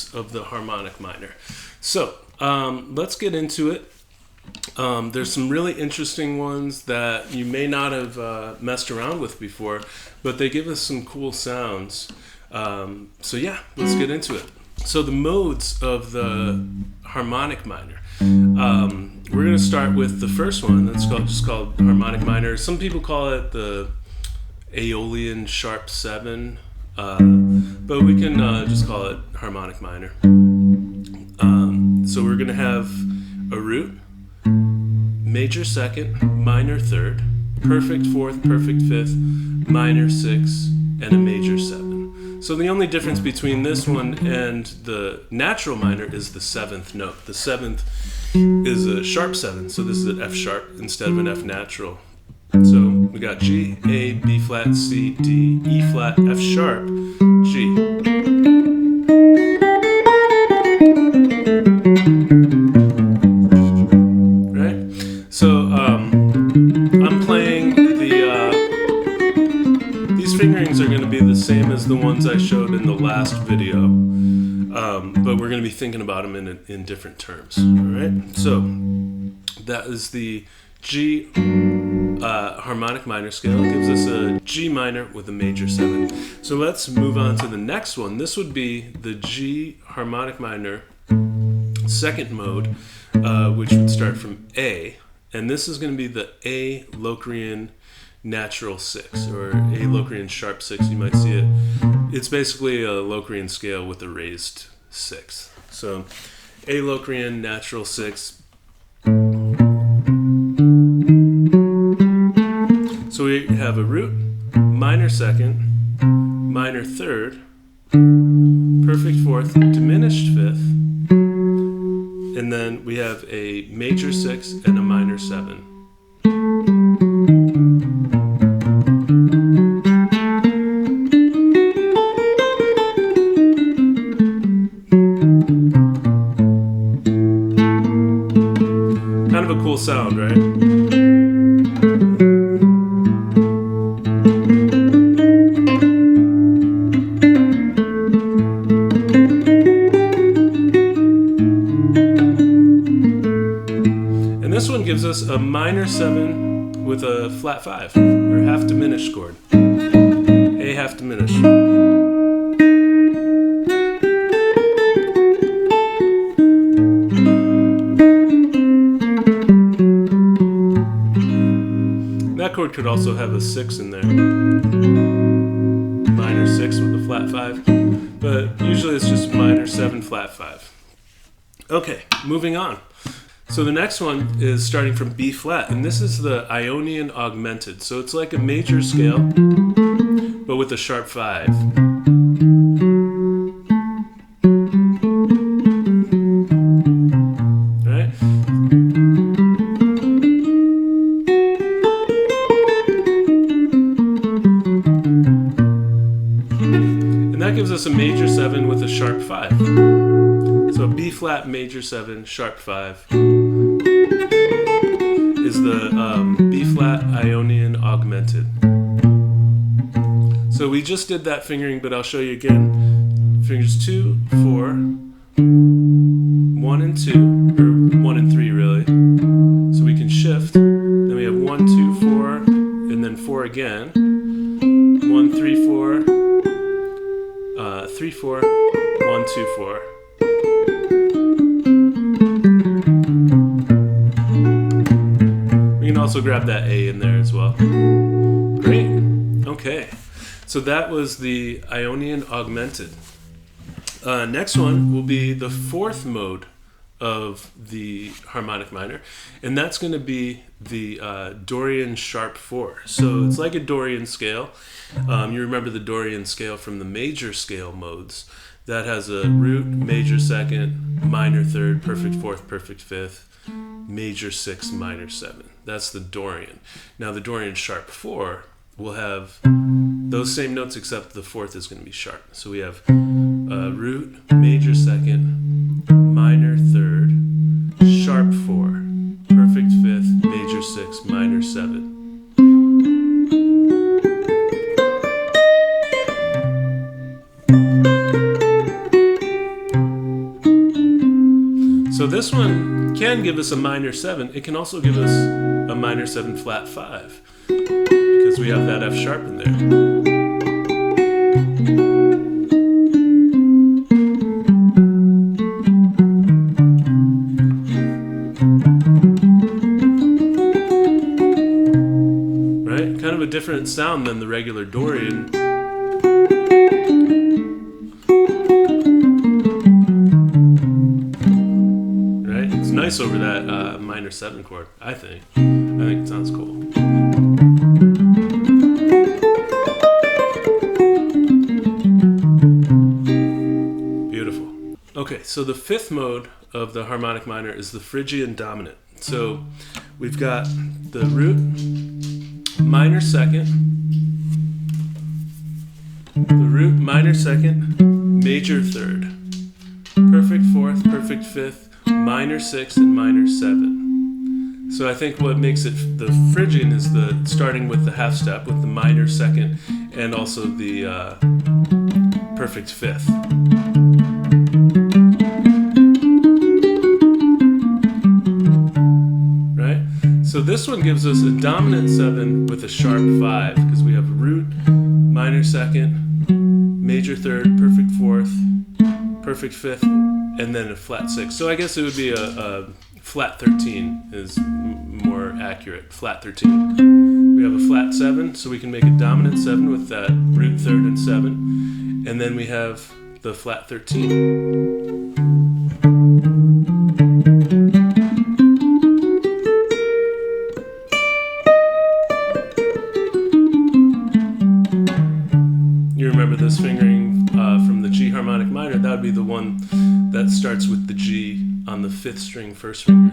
modes of the harmonic minor. So let's get into it. There's some really interesting ones that you may not have messed around with before, but they give us some cool sounds. So yeah, let's get into it. So the modes of the harmonic minor. We're going to start with the first one. That's just called harmonic minor. Some people call it the Aeolian sharp 7, but we can just call it harmonic minor. So we're going to have a root, major second, minor third, perfect fourth, perfect fifth, minor 6, and a major 7. So the only difference between this one and the natural minor is the 7th note. The 7th is a sharp 7, so this is an F sharp instead of an F natural. So we got G, A, B flat, C, D, E flat, F sharp, G. Right? So I'm playing these fingerings are going to be the same as the ones I showed in the last video, but we're going to be thinking about them in different terms. All right? So that is the G harmonic minor scale. It gives us a G minor with a major 7. So let's move on to the next one. This would be the G harmonic minor second mode, which would start from A. And this is going to be the A Locrian natural 6, or A Locrian sharp 6. You might see it. It's basically a Locrian scale with a raised 6. So A Locrian natural 6. So we have a root, minor second, minor third, perfect fourth, diminished fifth, and then we have a major 6 and a minor 7. Kind of a cool sound, right? This one gives us a minor 7 with a flat 5, or half diminished chord. A half diminished. That chord could also have a 6 in there. Minor 6 with a flat 5. But usually it's just minor 7, flat 5. Okay, moving on. So the next one is starting from B flat, and this is the Ionian augmented. So it's like a major scale, but with a sharp 5. Right? And that gives us a major 7 with a sharp 5. So B flat, major 7, sharp 5 is the B flat Ionian augmented. So we just did that fingering, but I'll show you again. Fingers 2, 4, 1 and 2, or 1 and 3 really. So we can shift. Then we have 1, 2, 4, and then 4 again. 1, 3, 4, 3, 4, 1, 2, 4. Also grab that A in there as well. Great. Okay. So that was the Ionian augmented. Next one will be the fourth mode of the harmonic minor, and that's going to be the Dorian sharp 4. So it's like a Dorian scale. You remember the Dorian scale from the major scale modes. That has a root, major second, minor third, perfect fourth, perfect fifth, major 6, minor 7. That's the Dorian. Now the Dorian sharp 4 will have those same notes, except the fourth is going to be sharp. So we have root, major second, minor third, sharp 4, perfect fifth, major 6, minor 7. So this one can give us a minor 7. It can also give us a minor 7 flat 5 because we have that F sharp in there. A different sound than the regular Dorian. Right? It's nice over that minor 7 chord, I think. I think it sounds cool. Beautiful. Okay, so the 5th mode of the harmonic minor is the Phrygian dominant. So we've got the root, minor 2nd, the root, minor 2nd, major 3rd, perfect 4th, perfect 5th, minor 6th, and minor 7. So I think what makes it the Phrygian is the starting with the half step with the minor 2nd and also the perfect 5th. So this one gives us a dominant 7 with a sharp 5 because we have a root, minor 2nd, major 3rd, perfect 4th, perfect 5th, and then a flat 6. So I guess it would be a flat 13 is more accurate. Flat 13. We have a flat 7, so we can make a dominant 7 with that root 3rd and 7. And then we have the flat 13. This fingering from the G harmonic minor, that would be the one that starts with the G on the 5th string, 1st finger.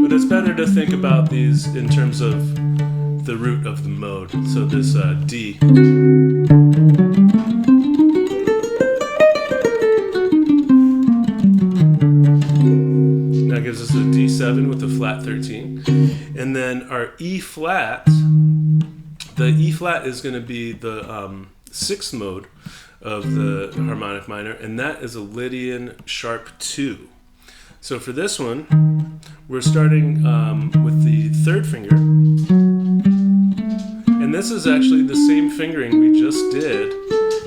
But it's better to think about these in terms of the root of the mode. So this D. That gives us a D7 with a flat 13. And then our E flat. The E flat is going to be the 6th mode of the harmonic minor, and that is a Lydian sharp 2. So for this one, we're starting with the 3rd finger, and this is actually the same fingering we just did,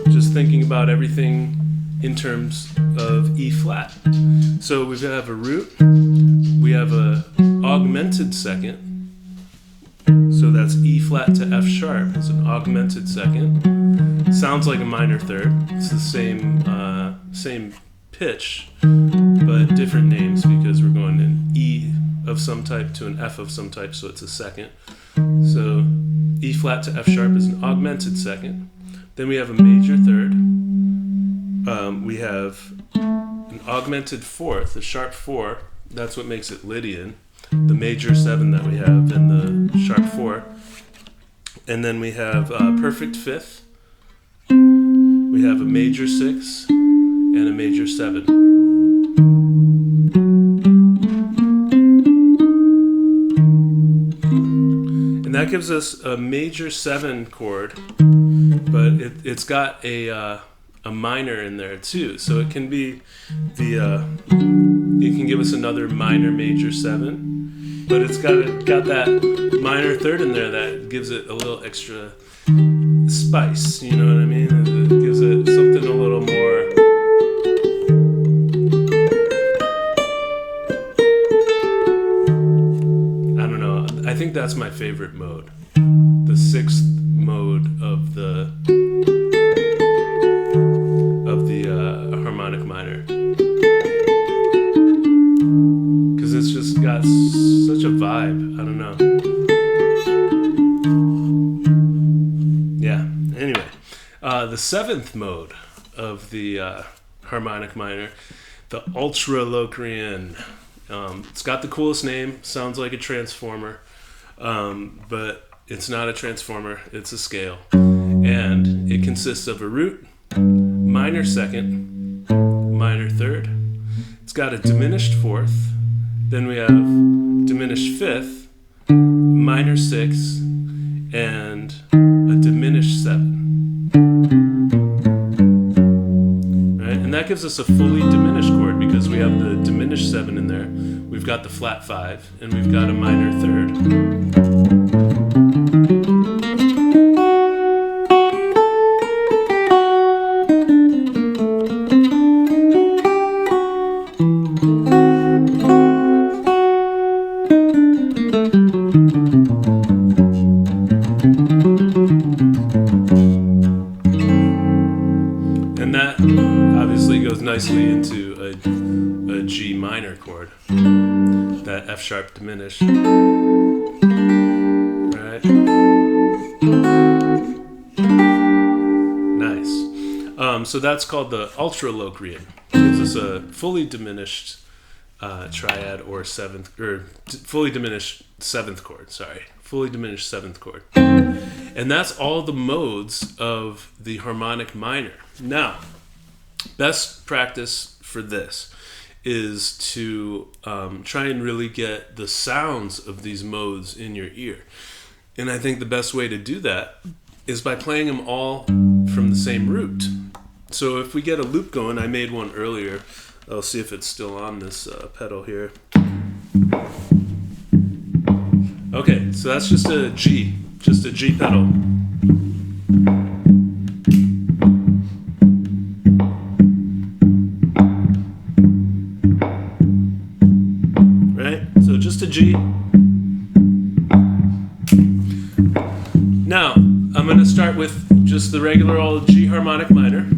just thinking about everything in terms of E flat. So we have a root, we have a augmented 2nd. So that's E flat to F sharp. It's an augmented 2nd. Sounds like a minor 3rd. It's the same pitch, but different names because we're going an E of some type to an F of some type, so it's a 2nd. So E flat to F sharp is an augmented 2nd. Then we have a major 3rd. We have an augmented 4th, a sharp 4. That's what makes it Lydian. The major 7 that we have and the sharp 4. And then we have perfect 5th. We have a major 6 and a major 7. And that gives us a major 7 chord, but it's got a minor in there too. So it can be it can give us another minor major 7. But it's got that minor 3rd in there that gives it a little extra spice, you know what I mean? It gives it something a little more... I don't know. I think that's my favorite mode. The 6th mode of the harmonic minor. Because it's just got such a vibe. I don't know. Yeah. Anyway, the 7th mode of the harmonic minor, the ultra Locrian. It's got the coolest name. Sounds like a transformer, but it's not a transformer. It's a scale, and it consists of a root, minor 2nd, minor 3rd. It's got a diminished 4th. Then we have diminished 5th, minor 6, and a diminished 7. Right? And And that gives us a fully diminished chord because we have the diminished 7 in there. We've got the flat 5, and we've got a minor 3rd. And that obviously goes nicely into a G minor chord, that F sharp diminished. Right? Nice. So that's called the ultra Locrian. Gives us a fully diminished triad or fully diminished 7th chord. Sorry, fully diminished 7th chord. And that's all the modes of the harmonic minor. Now, best practice for this is to try and really get the sounds of these modes in your ear. And I think the best way to do that is by playing them all from the same root. So if we get a loop going, I made one earlier. I'll see if it's still on this pedal here. Okay, so that's just a G pedal. Right? So just a G. Now, I'm going to start with just the regular old G harmonic minor.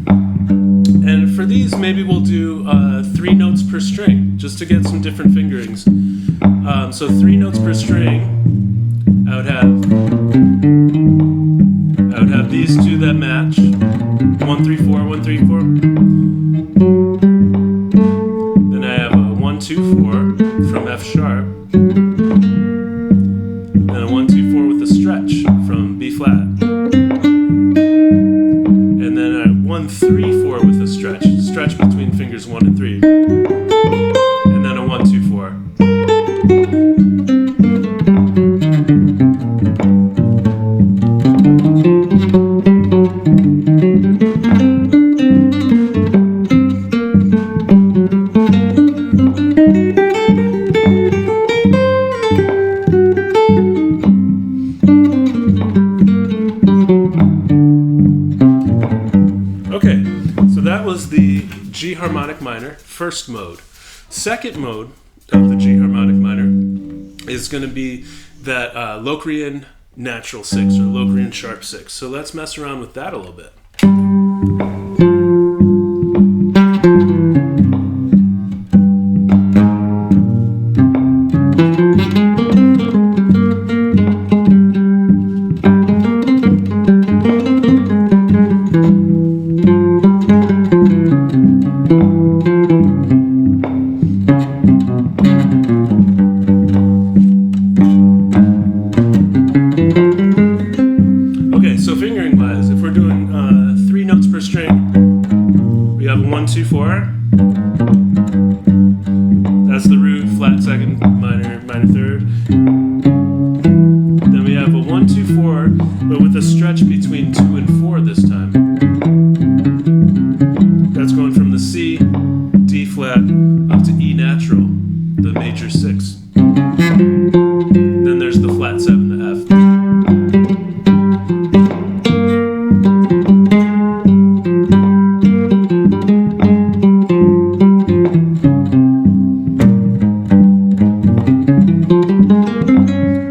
And for these, maybe we'll do 3 notes per string, just to get some different fingerings. So 3 notes per string. I would have these two that match. 1, 3, 4, 1, 3, 4. Then I have a 1, 2, 4 from F sharp. Then a 1, 2, 4 with a stretch from B flat. And then a 1, 3, 4 with a stretch between fingers 1 and 3. And then a 1, 2, 4. Okay, so that was the G harmonic minor, first mode. Second mode of the G harmonic minor is going to be that Locrian natural 6 or Locrian sharp 6. So let's mess around with that a little bit. So fingering wise, if we're doing 3 notes per string, we have 1, 2, 4. That's the root, flat 2nd, minor 3rd. Then we have a 1, 2, 4, but with a stretch between 2 and 4 this time. That's going from the C, D flat, up to E natural, the major 6. Then there's the flat 7, the F.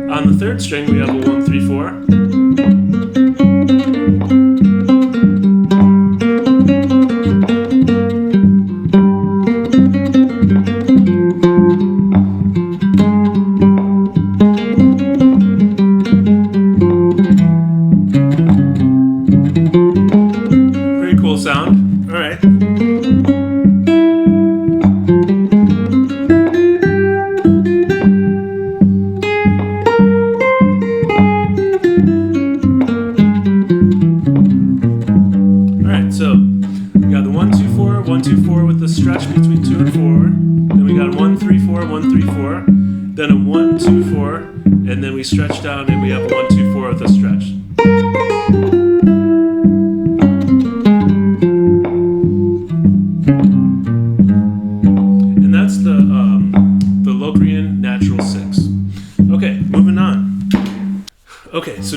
On the 3rd string, we have a 1, 3, 4. Pretty cool sound. All right. So we got the 1, 2, 4, 1, 2, 4 with the stretch between 2 and 4. Then we got 1, 3, 4, 1, 3, 4. Then a 1, 2, 4, and then we stretch down and we have a 1, 2, 4 with a stretch.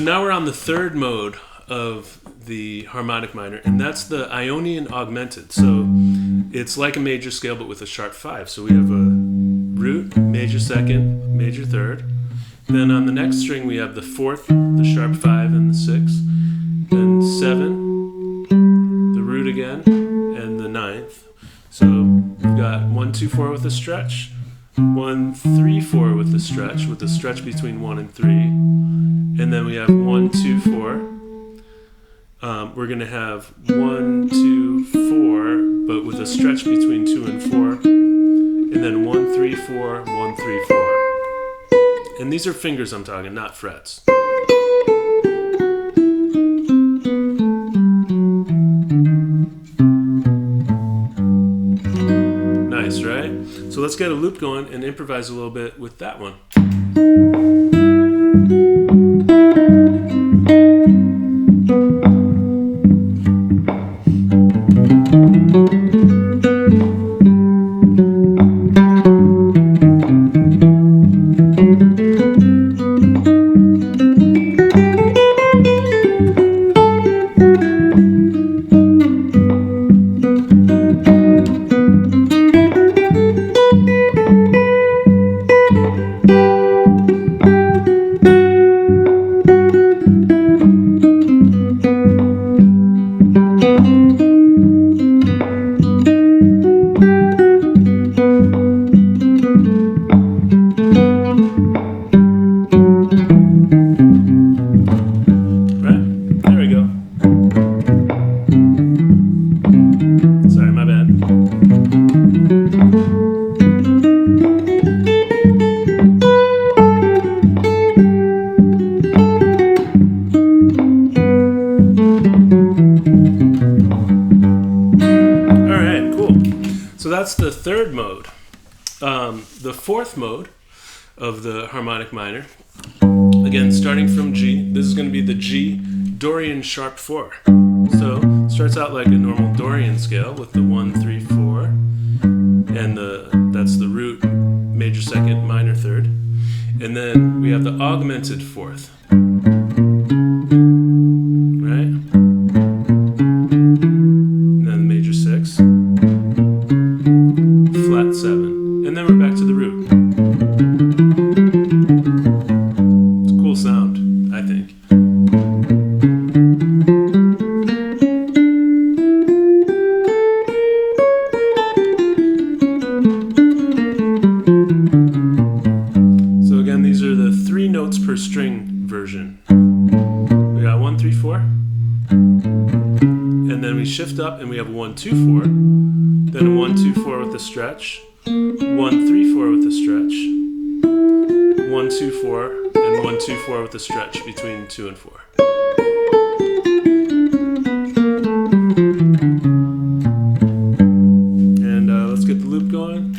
now we're on the third mode of the harmonic minor, and that's the Ionian augmented. So it's like a major scale, but with a sharp 5. So we have a root, major second, major third. Then on the next string, we have the 4th, the sharp 5, and the 6. Then 7, the root again, and the 9th. So we've got 1, 2, 4 with a stretch, 1, 3, 4 with the stretch between 1 and 3. And then we have 1, 2, 4. We're going to have 1, 2, 4, but with a stretch between 2 and 4. And then 1, 3, 4, 1, 3, 4. And these are fingers I'm talking, not frets. Nice, right? So let's get a loop going and improvise a little bit with that one. So that's the third mode. The fourth mode of the harmonic minor, again starting from G, this is going to be the G Dorian sharp 4. So it starts out like a normal Dorian scale with the 1, 3, 4, and that's the root, major second, minor third, and then we have the augmented fourth. Shift up and we have 1, 2, 4, then a 1, 2, 4 with a stretch, 1, 3, 4 with a stretch, 1, 2, 4, and 1, 2, 4 with a stretch between 2 and 4. And let's get the loop going.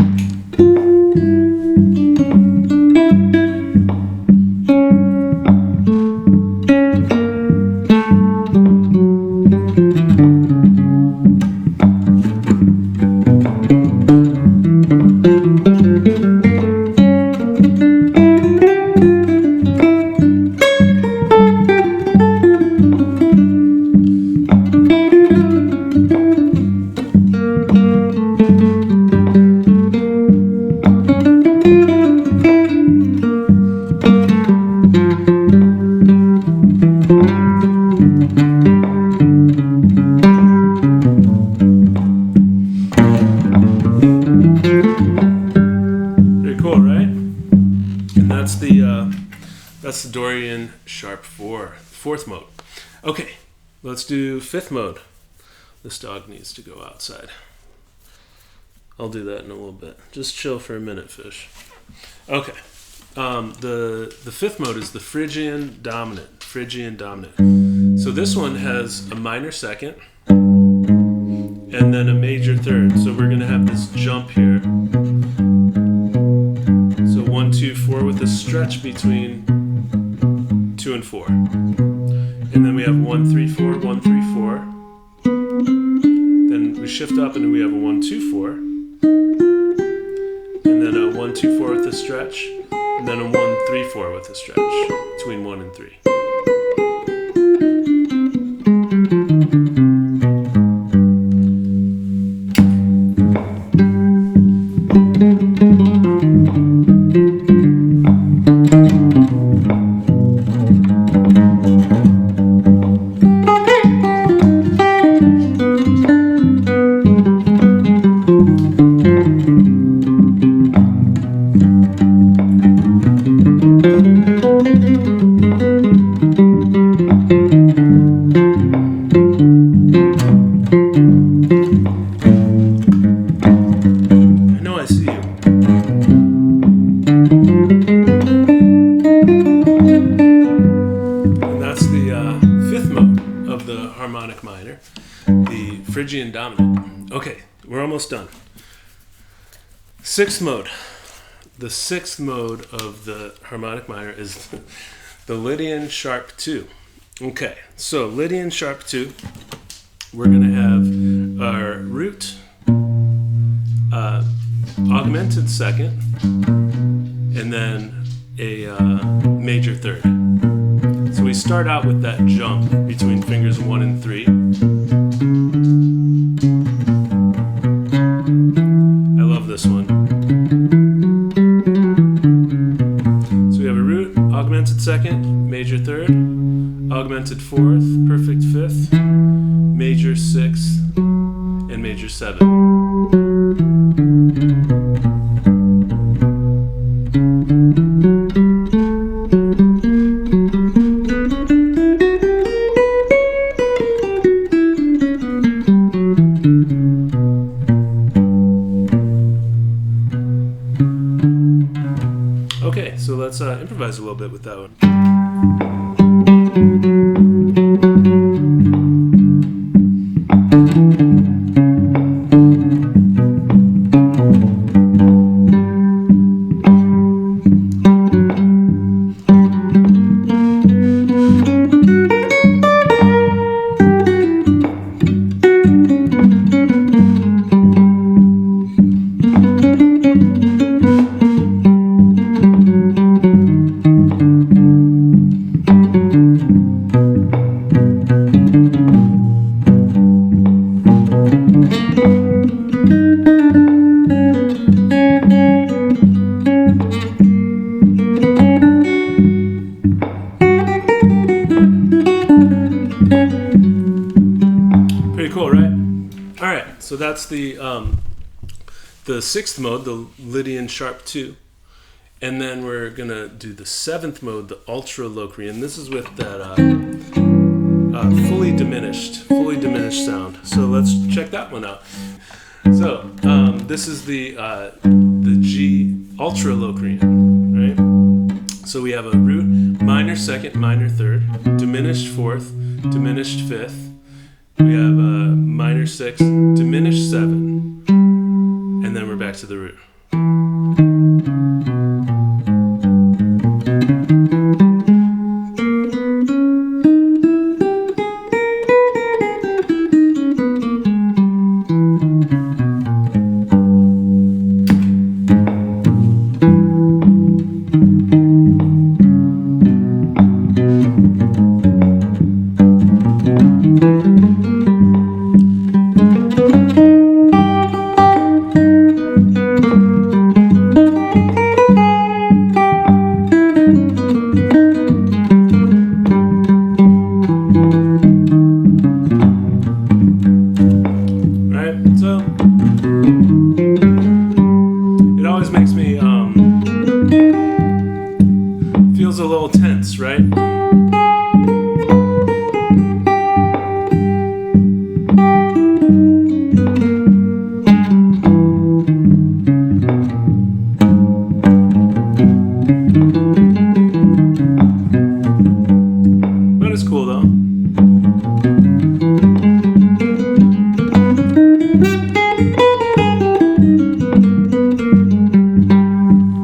That's the Dorian sharp 4, fourth mode. Okay, let's do fifth mode. This dog needs to go outside. I'll do that in a little bit. Just chill for a minute, fish. Okay, the fifth mode is the Phrygian dominant. So this one has a minor second and then a major third. So we're going to have this jump here. So 1, 2, 4 with a stretch between 2 and 4. And then we have 1, 3, 4, 1, 3, 4. Then we shift up and we have a 1, 2, 4. And then a 1, 2, 4 with a stretch. And then a 1, 3, 4 with a stretch between 1 and 3. dominant. Okay, we're almost done. Sixth mode. The sixth mode of the harmonic minor is the Lydian sharp 2. Okay, so Lydian sharp 2, we're going to have our root, augmented second, and then a major third. So we start out with that jump between fingers 1 and 3. I love this one. So we have a root, augmented second, major third, augmented fourth, perfect fifth, major sixth, and major seventh. Okay, so let's improvise a little bit with that one. Pretty cool, right? All right, so that's the sixth mode, the Lydian sharp 2. And then we're going to do the seventh mode, the ultra Locrian. This is with that fully diminished sound. So let's check that one out. So this is the G ultra Locrian, right? So we have a root, minor second, minor third, diminished fourth, diminished fifth. We have a minor sixth, diminished seven, and then we're back to the root. Feels a little tense, right? But it's cool though.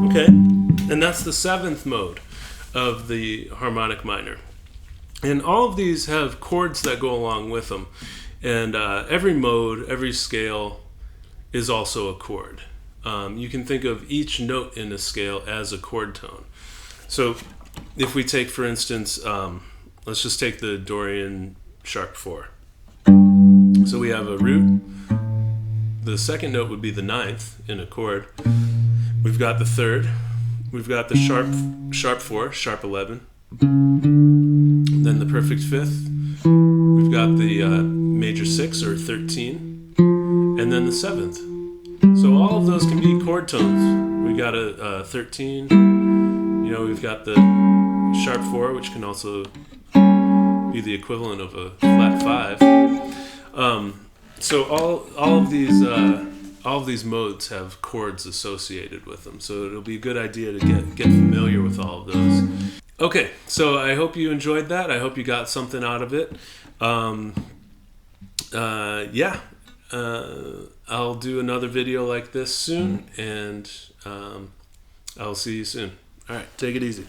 Okay, and that's the seventh mode of the harmonic minor. And all of these have chords that go along with them. And every mode, every scale is also a chord. You can think of each note in a scale as a chord tone. So if we take, for instance, let's just take the Dorian sharp 4. So we have a root. The second note would be the ninth in a chord. We've got the third. We've got the sharp 4, sharp 11. Then the perfect fifth. We've got the major 6 or 13. And then the seventh. So all of those can be chord tones. We got a 13. You know, we've got the sharp 4, which can also be the equivalent of a flat 5. So all of these modes have chords associated with them. So it'll be a good idea to get familiar with all of those. Okay, so I hope you enjoyed that. I hope you got something out of it. Yeah, I'll do another video like this soon, and I'll see you soon. All right, take it easy.